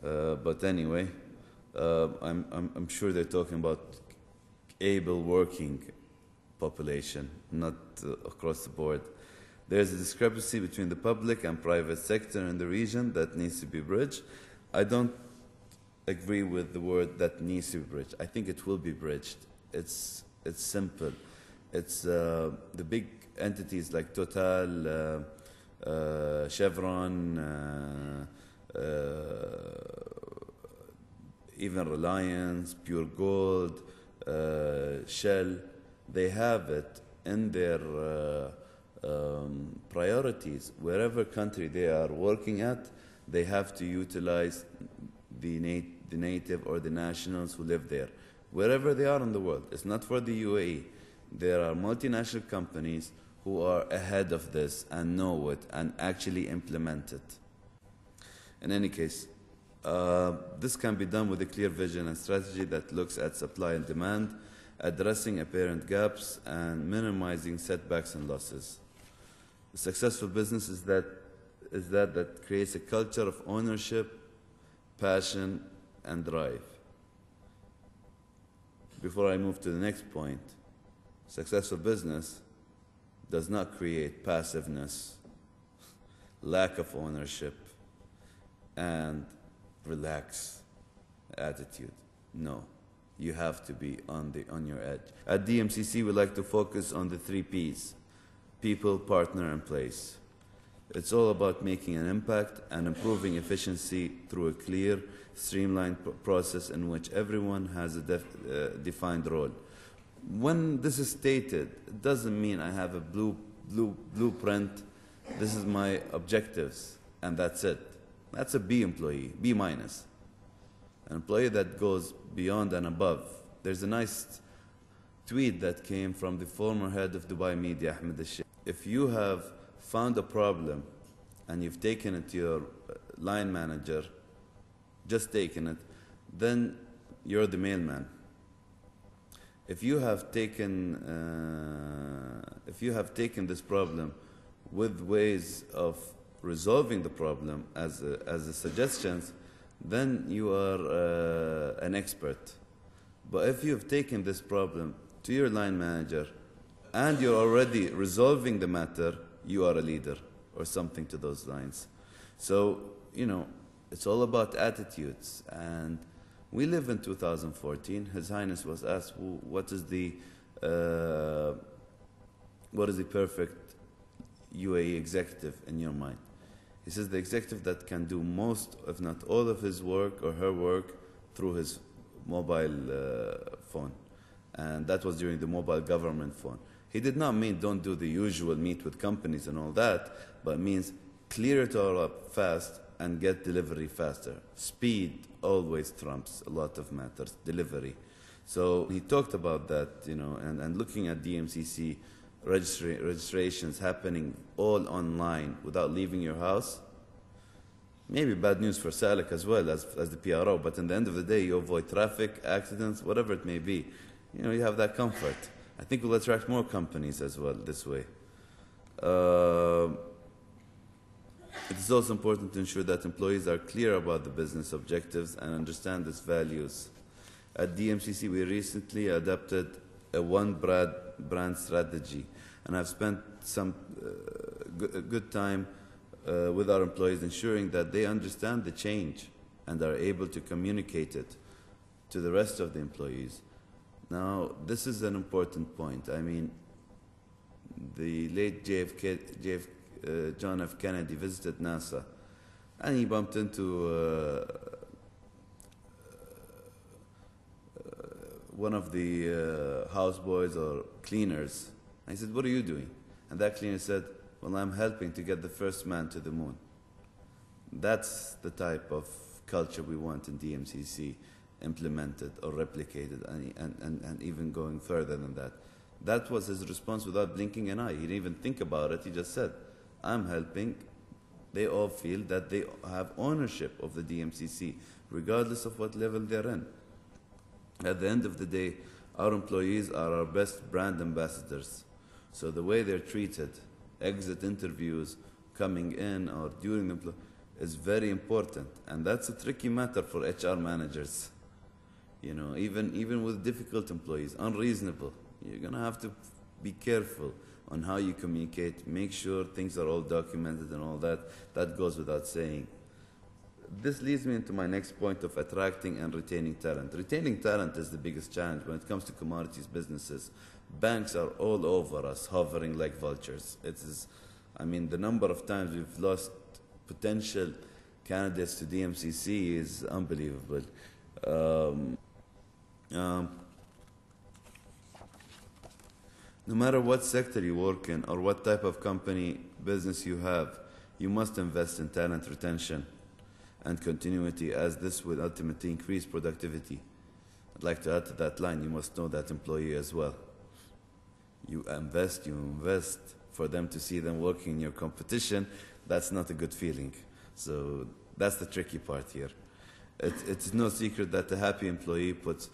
But anyway, I'm sure they're talking about able working population, not across the board. There's a discrepancy between the public and private sector in the region that needs to be bridged. I don't agree with the word that needs to be bridged. I think it will be bridged. It's simple. It's the big entities like Total, Chevron, even Reliance, Pure Gold, Shell, they have it in their priorities. Wherever country they are working at, they have to utilize the native or the nationals who live there. Wherever they are in the world, it's not for the UAE. There are multinational companies who are ahead of this and know it and actually implement it. In any case, this can be done with a clear vision and strategy that looks at supply and demand, addressing apparent gaps and minimizing setbacks and losses. A successful business is that creates a culture of ownership, passion, and drive. Before I move to the next point, successful business does not create passiveness, lack of ownership, and relaxed attitude. No, you have to be on your edge. At DMCC, we like to focus on the 3 Ps: people, partner, and place. It's all about making an impact and improving efficiency through a clear, streamlined process in which everyone has a defined role. When this is stated, it doesn't mean I have a blueprint. This is my objectives, and that's it. That's a B employee, B minus. An employee that goes beyond and above. There's a nice tweet that came from the former head of Dubai Media, Ahmed Bin Sulayem. If you have found a problem and you've taken it to your line manager, just taken it, then you're the mailman. If you have taken this problem with ways of resolving the problem as a suggestions, then you are an expert. But if you've taken this problem to your line manager and you're already resolving the matter, you are a leader or something to those lines. So, you know, it's all about attitudes. And we live in 2014. His Highness was asked, what is the perfect UAE executive in your mind? He says the executive that can do most, if not all of his work or her work through his mobile phone. And that was during the mobile government phone. He did not mean don't do the usual meet with companies and all that, but means clear it all up fast and get delivery faster. Speed always trumps a lot of matters, delivery. So he talked about that, you know, and looking at DMCC registrations happening all online without leaving your house. Maybe bad news for Salik as well as the PRO, but in the end of the day, you avoid traffic, accidents, whatever it may be. You know, you have that comfort. I think we'll attract more companies as well this way. It is also important to ensure that employees are clear about the business objectives and understand its values. At DMCC, we recently adopted a one brand strategy, and I've spent some good time with our employees ensuring that they understand the change and are able to communicate it to the rest of the employees. Now, this is an important point. I mean, the late John F. Kennedy visited NASA, and he bumped into one of the houseboys or cleaners. And he said, "What are you doing?" And that cleaner said, "Well, I'm helping to get the first man to the moon." That's the type of culture we want in DMCC implemented or replicated, and even going further than that. That was his response without blinking an eye. He didn't even think about it. He just said, "I'm helping." They all feel that they have ownership of the DMCC, regardless of what level they're in. At the end of the day, our employees are our best brand ambassadors. So the way they're treated, exit interviews, coming in or during the is very important, and that's a tricky matter for HR managers. Even with difficult employees, unreasonable. You're gonna have to be careful on how you communicate. Make sure things are all documented and all that. That goes without saying. This leads me into my next point of attracting and retaining talent. Retaining talent is the biggest challenge when it comes to commodities businesses. Banks are all over us, hovering like vultures. The number of times we've lost potential candidates to DMCC is unbelievable. No matter what sector you work in or what type of company business you have, you must invest in talent retention and continuity, as this will ultimately increase productivity. I'd like to add to that line, you must know that employee as well. You invest for them to see them working in your competition. That's not a good feeling. So that's the tricky part here. It's no secret that a happy employee puts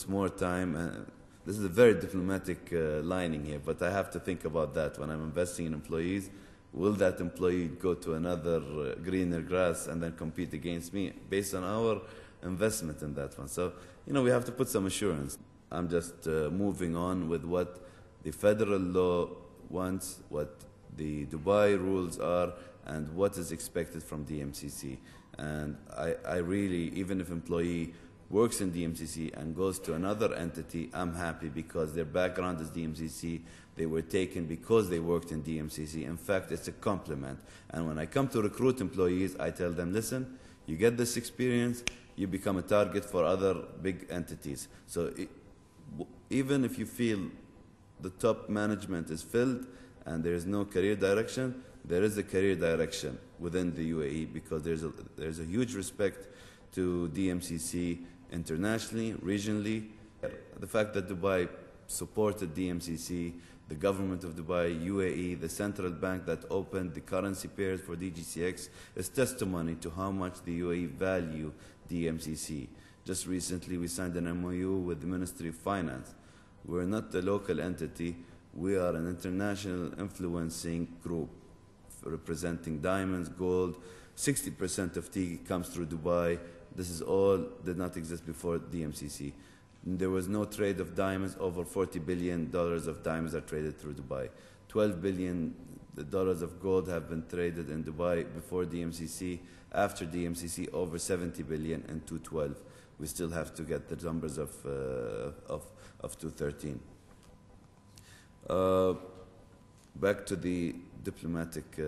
more time. This is a very diplomatic lining here, but I have to think about that when I'm investing in employees. Will that employee go to another greener grass and then compete against me based on our investment in that one? So, we have to put some assurance. I'm just moving on with what the federal law wants, what the Dubai rules are, and what is expected from DMCC. And I really, even if employee works in DMCC and goes to another entity, I'm happy because their background is DMCC. They were taken because they worked in DMCC. In fact, it's a compliment. And when I come to recruit employees, I tell them, listen, you get this experience, you become a target for other big entities. So even if you feel the top management is filled and there is no career direction, there is a career direction within the UAE, because there's a huge respect to DMCC internationally, regionally. The fact that Dubai supported DMCC, the government of Dubai, UAE, the central bank that opened the currency pairs for DGCX is testimony to how much the UAE value DMCC. Just recently we signed an MOU with the Ministry of Finance. We're not a local entity, we are an international influencing group representing diamonds, gold. 60% of tea comes through Dubai. This is all did not exist before DMCC. There was no trade of diamonds. Over $40 billion of diamonds are traded through Dubai. $12 billion of gold have been traded in Dubai before DMCC. After DMCC, over $70 billion in 2012. We still have to get the numbers of 2013. Back to the diplomatic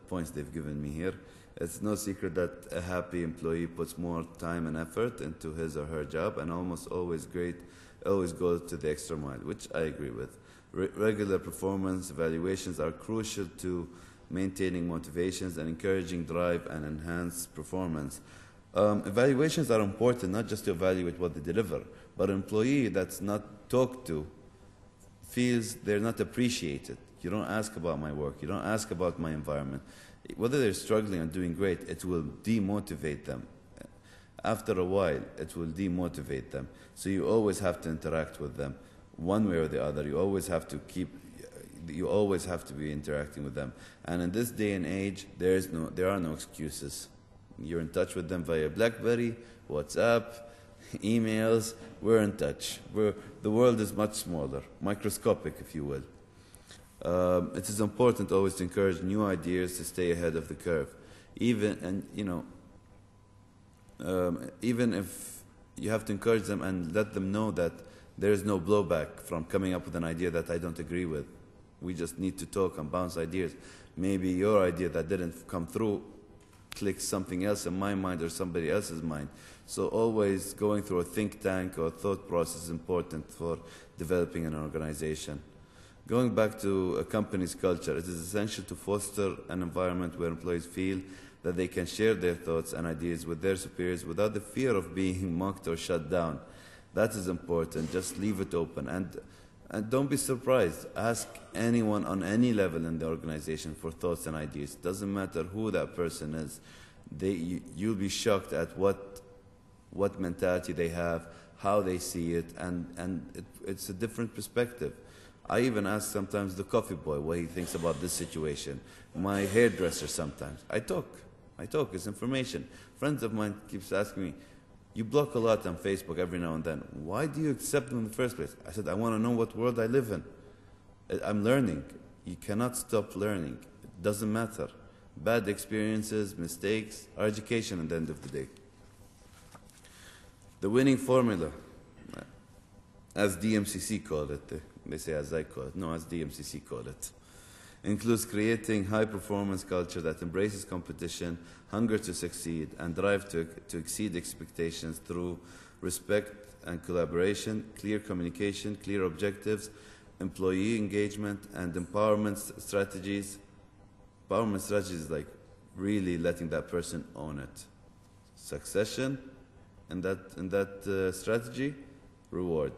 points they've given me here. It's no secret that a happy employee puts more time and effort into his or her job and almost always goes to the extra mile, which I agree with. Regular performance evaluations are crucial to maintaining motivations and encouraging drive and enhanced performance. Evaluations are important not just to evaluate what they deliver, but an employee that's not talked to feels they're not appreciated. You don't ask about my work, you don't ask about my environment. Whether they're struggling or doing great, it will demotivate them. After a while, it will demotivate them. So you always have to interact with them, one way or the other. You always have to be interacting with them. And in this day and age, there are no excuses. You're in touch with them via BlackBerry, WhatsApp, emails. We're in touch. The world is much smaller, microscopic, if you will. It is important always to encourage new ideas to stay ahead of the curve. Even if you have to encourage them and let them know that there is no blowback from coming up with an idea that I don't agree with. We just need to talk and bounce ideas. Maybe your idea that didn't come through clicks something else in my mind or somebody else's mind. So always going through a think tank or thought process is important for developing an organization. Going back to a company's culture, it is essential to foster an environment where employees feel that they can share their thoughts and ideas with their superiors without the fear of being mocked or shut down. That is important. Just leave it open. And don't be surprised. Ask anyone on any level in the organization for thoughts and ideas. It doesn't matter who that person is. You'll be shocked at what mentality they have, how they see it, and it's a different perspective. I even ask sometimes the coffee boy what he thinks about this situation. My hairdresser sometimes. I talk. My talk is information. Friends of mine keeps asking me, you block a lot on Facebook every now and then. Why do you accept them in the first place? I said, I want to know what world I live in. I'm learning. You cannot stop learning. It doesn't matter. Bad experiences, mistakes, are education at the end of the day. The winning formula, as DMCC call it, they say as I call it, no, as DMCC call it, includes creating high-performance culture that embraces competition, hunger to succeed, and drive to exceed expectations through respect and collaboration, clear communication, clear objectives, employee engagement, and empowerment strategies. Empowerment strategies is like really letting that person own it. Succession, in that strategy, reward.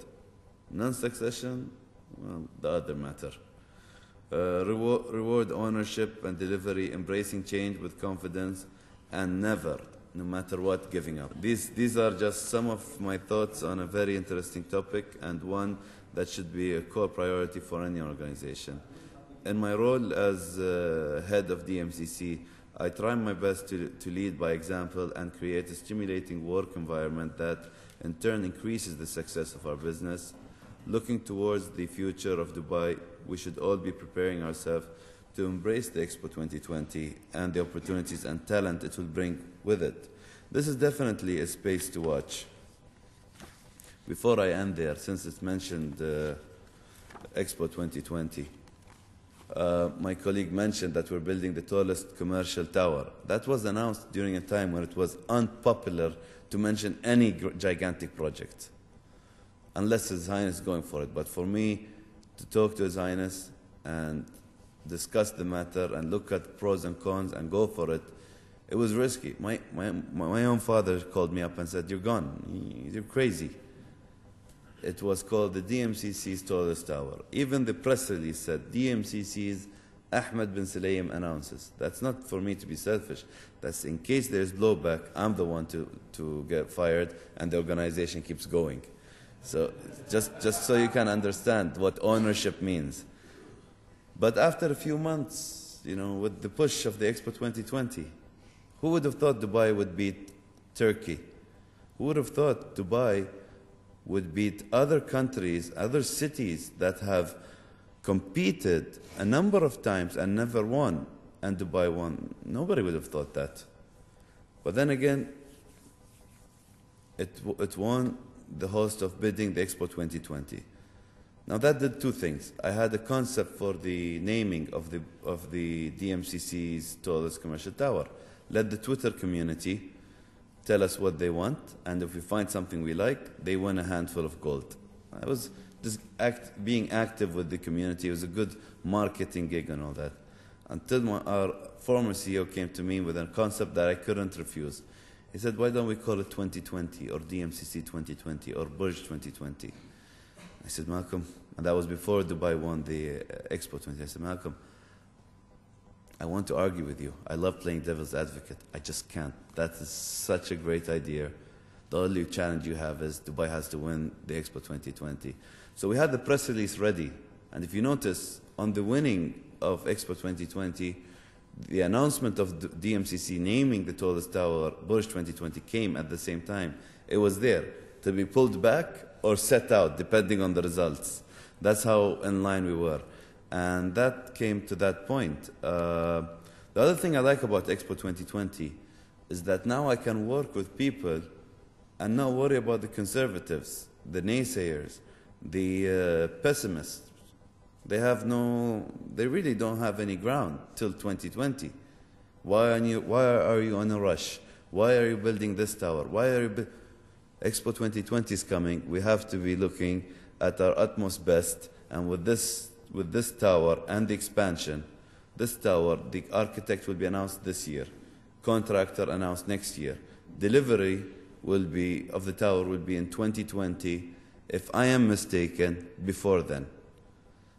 Non-succession, well, the other matter. Reward ownership and delivery, embracing change with confidence, and never, no matter what, giving up. These are just some of my thoughts on a very interesting topic, and one that should be a core priority for any organization. In my role as head of DMCC, I try my best to lead by example and create a stimulating work environment that in turn increases the success of our business. Looking towards the future of Dubai, we should all be preparing ourselves to embrace the Expo 2020 and the opportunities and talent it will bring with it. This is definitely a space to watch. Before I end there, since it's mentioned Expo 2020, my colleague mentioned that we're building the tallest commercial tower. That was announced during a time when it was unpopular to mention any gigantic project, unless His Highness is going for it. But for me, to talk to His Highness and discuss the matter and look at pros and cons and go for it, it was risky. My own father called me up and said, "You're gone. You're crazy." It was called the DMCC's tallest tower. Even the press release said, DMCC's Ahmed Bin Sulayem announces. That's not for me to be selfish. That's in case there's blowback, I'm the one to get fired and the organization keeps going. So just so you can understand what ownership means. But after a few months, you know, with the push of the Expo 2020, who would have thought Dubai would beat Turkey? Who would have thought Dubai would beat other countries, other cities that have competed a number of times and never won, and Dubai won? Nobody would have thought that. But then again, it won the host of bidding the Expo 2020. Now that did two things. I had a concept for the naming of the DMCC's tallest commercial tower. Let the Twitter community tell us what they want, and if we find something we like, they win a handful of gold. I was just being active with the community. It was a good marketing gig and all that. Until our former CEO came to me with a concept that I couldn't refuse. He said, why don't we call it 2020 or DMCC 2020 or Burj 2020? I said, Malcolm, and that was before Dubai won the Expo 20. I said, Malcolm, I want to argue with you. I love playing devil's advocate. I just can't. That is such a great idea. The only challenge you have is Dubai has to win the Expo 2020. So we had the press release ready. And if you notice, on the winning of Expo 2020, the announcement of the DMCC naming the tallest tower, Burj 2020, came at the same time. It was there to be pulled back or set out, depending on the results. That's how in line we were. And that came to that point. The other thing I like about Expo 2020 is that now I can work with people and not worry about the conservatives, the naysayers, the pessimists. They really don't have any ground till 2020. Why are you on a rush? Why are you building this tower? Expo 2020 is coming. We have to be looking at our utmost best, and with this tower and the expansion, this tower, the architect will be announced this year, contractor announced next year. Delivery of the tower will be in 2020, if I am mistaken, before then.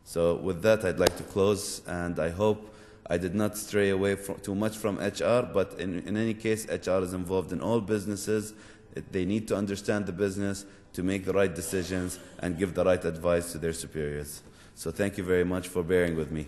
So with that, I'd like to close, and I hope I did not stray away too much from HR, but in any case, HR is involved in all businesses. They need to understand the business to make the right decisions and give the right advice to their superiors. So thank you very much for bearing with me.